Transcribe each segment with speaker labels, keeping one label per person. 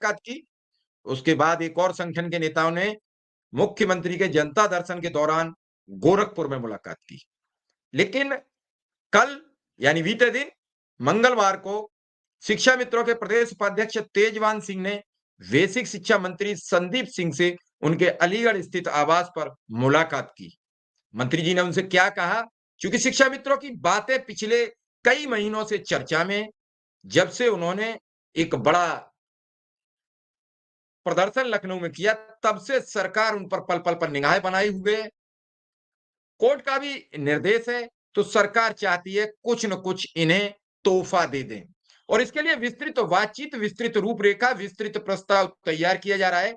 Speaker 1: मुलाकात की। उसके बाद एक और संगठन के नेताओं ने मुख्यमंत्री के जनता दर्शन के दौरान गोरखपुर में मुलाकात की। लेकिन कल यानी बीते दिन मंगलवार को शिक्षा मित्रों के प्रदेश उपाध्यक्ष तेजवान सिंह ने बेसिक शिक्षा मंत्री संदीप सिंह से उनके अलीगढ़ स्थित आवास पर मुलाकात की। मंत्री जी ने उनसे क्या कहा? क्योंकि शिक्षा मित्रों की बातें पिछले कई महीनों से चर्चा में, जब से उन्होंने एक बड़ा प्रदर्शन लखनऊ में किया, तब से सरकार उन पर पल-पल पर निगाहें बनाए हुए है। कोर्ट का भी निर्देश है, तो सरकार चाहती है कुछ न कुछ इन्हें तोहफा दे दें और इसके लिए विस्तृत बातचीत, विस्तृत रूपरेखा, विस्तृत प्रस्ताव तैयार किया जा रहा है।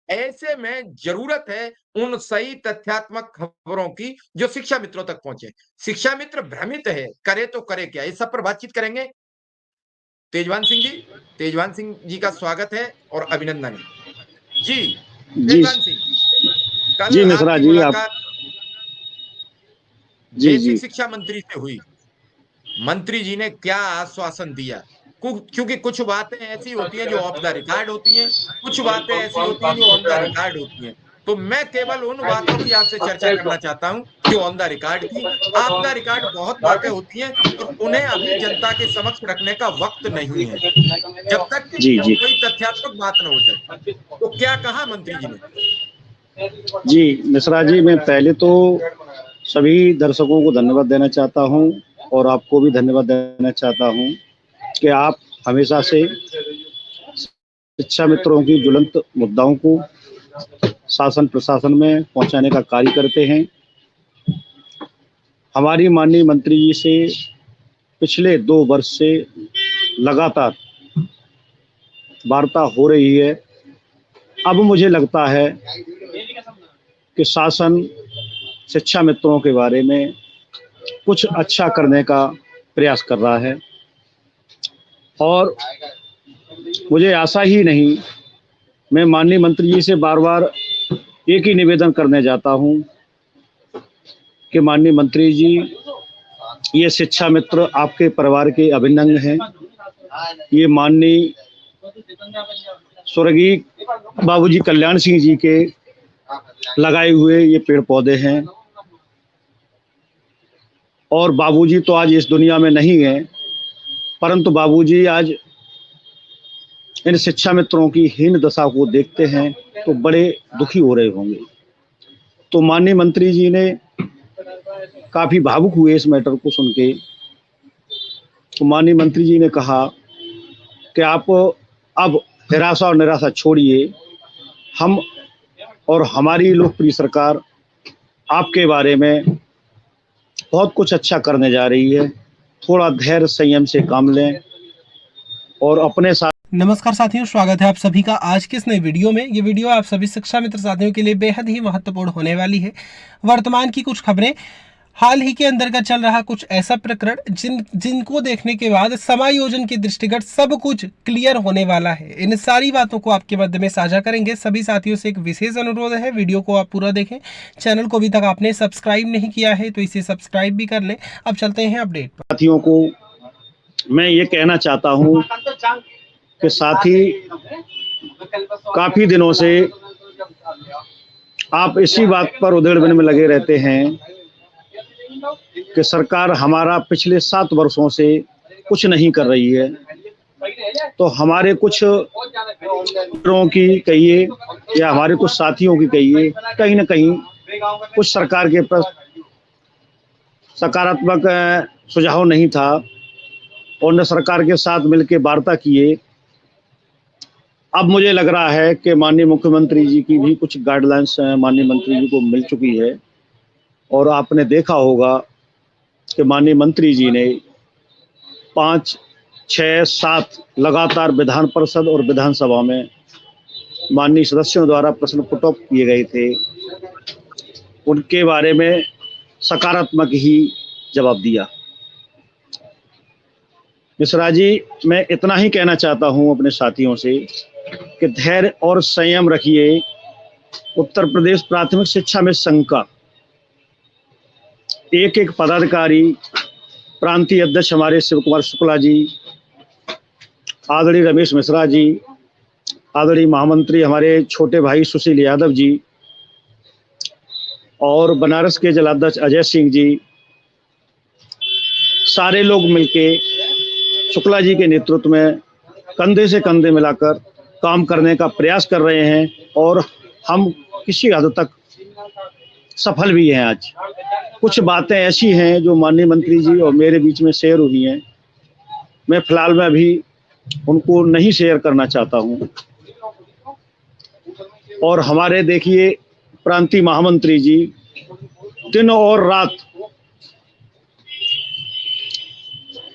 Speaker 1: ऐसे में जरूरत है उन सही तथ्यात्मक खबरों की जो शिक्षा मित्रों तक पहुंचे। शिक्षा मित्र भ्रमित है, करे तो करे क्या? इस सब पर बातचीत करेंगे तेजवान सिंह जी। तेजवान सिंह जी का स्वागत है और अभिनंदन है। जी,
Speaker 2: जी
Speaker 1: तेजवान सिंह, कल
Speaker 2: जी मिश्रा
Speaker 1: आपकी
Speaker 2: जी आप
Speaker 1: मुलाकात
Speaker 2: जी
Speaker 1: बेसिक
Speaker 2: जी
Speaker 1: शिक्षा मंत्री से हुई। मंत्री जी ने क्या आश्वासन दिया? क्योंकि कुछ बातें ऐसी होती हैं जो ऑफ द रिकॉर्ड होती हैं, कुछ बातें ऐसी होती हैं जो ऑन द रिकॉर्ड होती हैं। तो मैं केवल उन बातों की आपसे चर्चा करना चाहता हूं जो ऑन द रिकॉर्ड थी। ऑफ द रिकॉर्ड बहुत बातें होती हैं और उन्हें अभी जनता के समक्ष रखने का वक्त नहीं है, जब तक कि
Speaker 2: जी जी
Speaker 1: कोई तथ्यात्मक बात न हो जाए। तो क्या कहा मंत्री जी ने?
Speaker 2: जी मिश्रा जी, मैं पहले तो सभी दर्शकों को धन्यवाद देना चाहता हूं और आपको भी धन्यवाद देना चाहता हूं कि आप हमेशा से शिक्षा मित्रों की ज्वलंत मुद्दाओं को शासन प्रशासन में पहुंचाने का कार्य करते हैं। हमारी माननीय मंत्री जी से पिछले 2 वर्ष से लगातार वार्ता हो रही है। अब मुझे लगता है कि शासन शिक्षा मित्रों के बारे में कुछ अच्छा करने का प्रयास कर रहा है और मुझे आशा ही नहीं, मैं माननीय मंत्री जी से बार-बार एक ही निवेदन करने जाता हूं कि माननीय मंत्री जी, ये शिक्षा मित्र आपके परिवार के अभिन्न अंग हैं। ये माननीय स्वर्गीय बाबूजी कल्याण सिंह जी के लगाए हुए ये पेड़ पौधे हैं और बाबूजी तो आज इस दुनिया में नहीं है, परंतु बाबूजी आज इन शिक्षा मित्रों की हीन दशा को देखते हैं तो बड़े दुखी हो रहे होंगे। तो माननीय मंत्री जी ने काफी भावुक हुए इस मैटर को सुन के। तो माननीय मंत्री जी ने कहा कि आप अब निराशा और निराशा छोड़िए, हम और हमारी लोकप्रिय सरकार आपके बारे में बहुत कुछ अच्छा करने जा रही है। थोड़ा धैर्य संयम से काम लें और अपने साथ।
Speaker 3: नमस्कार साथियों, स्वागत है आप सभी का आज के इस नए वीडियो में। ये वीडियो आप सभी शिक्षा मित्र साथियों के लिए बेहद ही महत्वपूर्ण होने वाली है। वर्तमान की कुछ खबरें, हाल ही के अंदर का चल रहा कुछ ऐसा प्रकरण जिनको देखने के बाद समायोजन के दृष्टिगत सब कुछ क्लियर होने वाला है। इन सारी बातों को आपके मध्य में साझा करेंगे। सभी साथियों से एक विशेष अनुरोध है, वीडियो को आप पूरा देखें। चैनल को अभी तक आपने सब्सक्राइब नहीं किया है तो इसे सब्सक्राइब भी कर लें। अब चलते हैं अपडेट पर।
Speaker 2: साथियों को मैं ये कहना चाहता हूँ कि साथी काफी दिनों से आप इसी बात पर उधेड़बुन में लगे रहते हैं कि सरकार हमारा पिछले 7 वर्षों से कुछ नहीं कर रही है। तो हमारे कुछ मित्रों की कहिए या हमारे कुछ साथियों की कहिए, कहीं न कहीं कुछ सरकार के प्रति सकारात्मक सुझाव नहीं था और न सरकार के साथ मिलकर वार्ता किए। अब मुझे लग रहा है कि माननीय मुख्यमंत्री जी की भी कुछ गाइडलाइंस माननीय मंत्री जी को मिल चुकी है और आपने देखा होगा कि माननीय मंत्री जी ने 5, 6, 7 लगातार विधान परिषद और विधानसभा में माननीय सदस्यों द्वारा प्रश्न पुट अप किए गए थे, उनके बारे में सकारात्मक ही जवाब दिया। मिश्रा जी, मैं इतना ही कहना चाहता हूं अपने साथियों से कि धैर्य और संयम रखिए। उत्तर प्रदेश प्राथमिक शिक्षा में संघ का एक पदाधिकारी, प्रांतीय अध्यक्ष हमारे शिव कुमार शुक्ला जी, आदरणीय रमेश मिश्रा जी, आदरणीय महामंत्री हमारे छोटे भाई सुशील यादव जी और बनारस के जिलाध्यक्ष अजय सिंह जी, सारे लोग मिलके शुक्ला जी के नेतृत्व में कंधे से कंधे मिलाकर काम करने का प्रयास कर रहे हैं और हम किसी हद तक सफल भी हैं। आज कुछ बातें ऐसी हैं जो माननीय मंत्री जी और मेरे बीच में शेयर हुई हैं, मैं फिलहाल में अभी उनको नहीं शेयर करना चाहता हूं। और हमारे देखिए प्रांतीय महामंत्री जी दिन और रात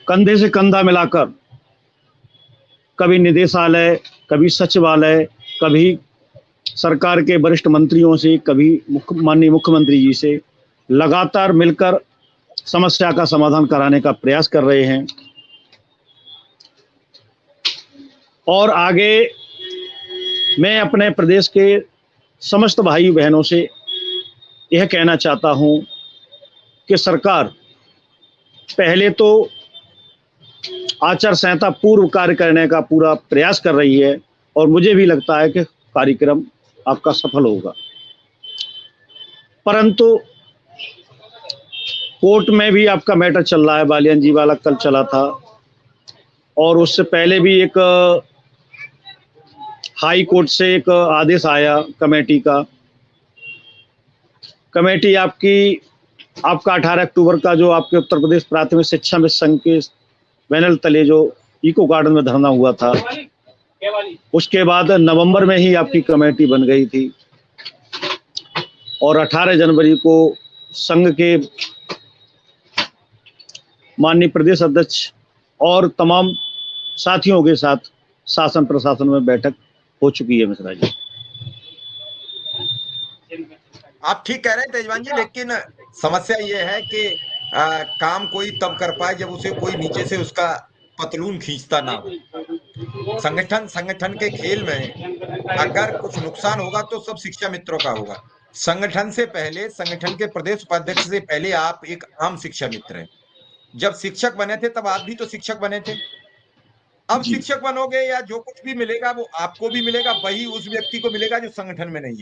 Speaker 2: कंधे से कंधा मिलाकर कभी निदेशालय, कभी सचिवालय, कभी सरकार के वरिष्ठ मंत्रियों से, कभी माननीय मुख्यमंत्री जी से लगातार मिलकर समस्या का समाधान कराने का प्रयास कर रहे हैं। और आगे मैं अपने प्रदेश के समस्त भाई बहनों से यह कहना चाहता हूं कि सरकार पहले तो आचार संहिता पूर्व कार्य करने का पूरा प्रयास कर रही है और मुझे भी लगता है कि कार्यक्रम आपका सफल होगा, परंतु कोर्ट में भी आपका मैटर चल रहा है। बालियान जी वाला कल चला था और उससे पहले भी एक हाई कोर्ट से एक आदेश आया कमेटी का। कमेटी आपका 18 अक्टूबर का जो आपके उत्तर प्रदेश प्राथमिक शिक्षा मित्र संघ के बैनर तले जो इको गार्डन में धरना हुआ था, उसके बाद नवंबर में ही आपकी कमेटी बन गई थी और 18 जनवरी को संघ के माननीय प्रदेश अध्यक्ष और तमाम साथियों के साथ शासन प्रशासन में बैठक हो चुकी है। मिश्रा जी,
Speaker 1: आप ठीक कह रहे हैं तेजवान जी, लेकिन समस्या ये है कि काम कोई तब कर पाए जब उसे कोई नीचे से उसका पतलून खींचता ना हो। संगठन के खेल में अगर कुछ नुकसान होगा तो सब शिक्षा मित्रों का होगा। संगठन से पहले, संगठन के प्रदेश उपाध्यक्ष से पहले आप एक आम शिक्षा मित्र हैं। जब शिक्षक बने थे तब आप भी तो शिक्षक बने थे। अब शिक्षक बनोगे या जो कुछ भी मिलेगा वो आपको भी मिलेगा, वही उस व्यक्ति को मिलेगा जो संगठन में नहीं है।